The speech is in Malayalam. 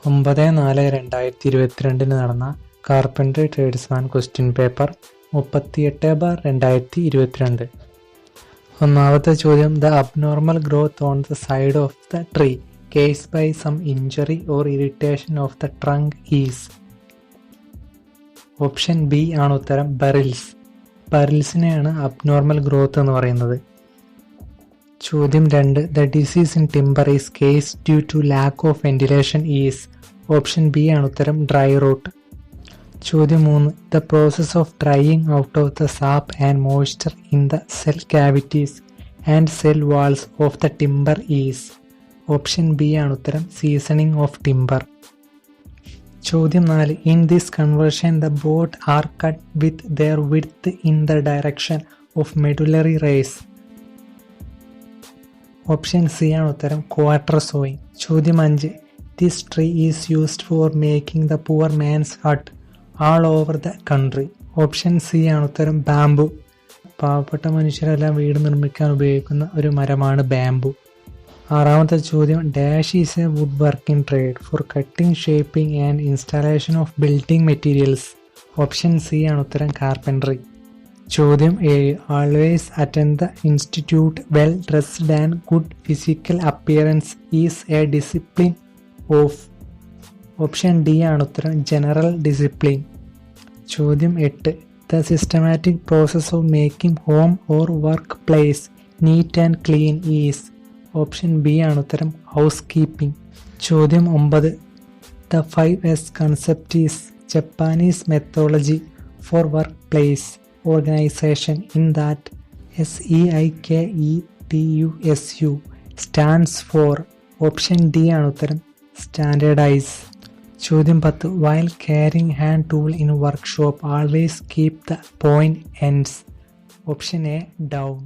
9/4/2022 നടന്ന കാർപ്പൻട്രി ട്രേഡ്സ്മാൻ ക്വസ്റ്റ്യൻ പേപ്പർ 38/2022. ഒന്നാമത്തെ ചോദ്യം, the abnormal growth on the side of the tree caused by some injury or irritation of the trunk is. Option B ആണ് ഉത്തരം, ബറിൽസ്. ബറിൽസിനെയാണ് അബ്നോർമൽ ഗ്രോത്ത് എന്ന് പറയുന്നത്. ചോദ്യം 2, the disease in timber is caused due to lack of ventilation is. Option B ആണ് ഉത്തരം, ഡ്രൈ റൂട്ട്. ചോദ്യം 3, the process of drying out of the sap and moisture in the cell cavities and cell walls of the timber is. Option B ആണ് ഉത്തരം, സീസണിങ് ഓഫ് ടിമ്പർ. ചോദ്യം 4, in this conversion the board are cut with their width in the direction of medullary raise. Option C ആണ് ഉത്തരം, ക്വാർട്ടർ സോയിങ്. ചോദ്യം 5, this tree is used for making the poor man's hut all over the country. Option C ആണ് ഉത്തരം, ബാംബു. പാവപ്പെട്ട മനുഷ്യരെല്ലാം വീട് നിർമ്മിക്കാൻ ഉപയോഗിക്കുന്ന ഒരു മരമാണ് ബാംബു. ആറാമത്തെ ചോദ്യം, dash is A would working trade for cutting, shaping and installation of building materials. Option C ആണ് ഉത്തരം, കാർപ്പൻട്രി. ചോദ്യം 7, always attend the institute well dressed and good physical appearance is A discipline of. Option D ആണ് ഉത്തരം, ജനറൽ ഡിസിപ്ലിൻ. ചോദ്യം 8, the systematic process of making home or work place neat and clean is. Option B ആണ് ഉത്തരം, ഹൗസ് കീപ്പിംഗ്. ചോദ്യം 9, the 5S concept is Japanese methodology four work place organisation in that SEIKETUSU stands for. Option D ആണ് ഉത്തരം, സ്റ്റാൻഡേർഡൈസ്. ചോദ്യം 10, while carrying hand tool in workshop always keep the point ends. Option A, down.